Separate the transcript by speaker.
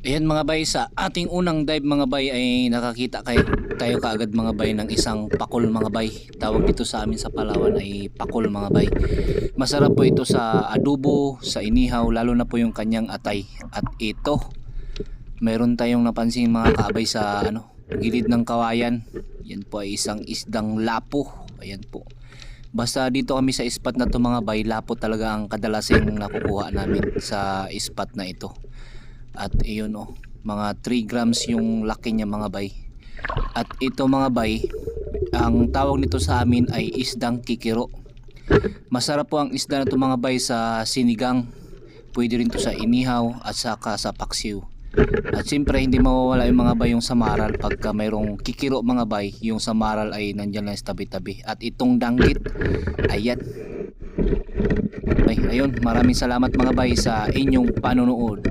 Speaker 1: Ayan mga bay, sa ating unang dive mga bay ay nakakita tayo kaagad mga bay ng isang pakol mga bay. Tawag dito sa amin sa Palawan ay pakol mga bay. Masarap po ito sa adobo, sa inihaw, lalo na po yung kanyang atay. At ito, meron tayong napansin mga kaabay sa gilid ng kawayan. Yan po ay isang isdang lapo. Ayan po. Basta dito kami sa spot na to mga bay, lapo talaga ang kadalasing nakukuha namin sa spot na ito. At iyon mga 3 grams yung laki niya mga bay. At ito mga bay, ang tawag nito sa amin ay isdang kikiro. Masarap po ang isda na ito mga bay sa sinigang. Pwede rin to sa inihaw at saka sa paksiw. At siyempre hindi mawawala yung mga bay yung samaral. Pagka mayroong kikiro mga bay, yung samaral ay nandyan lang sa tabi-tabi. At itong danggit, ayan. Ayun, maraming salamat mga bay sa inyong panonood.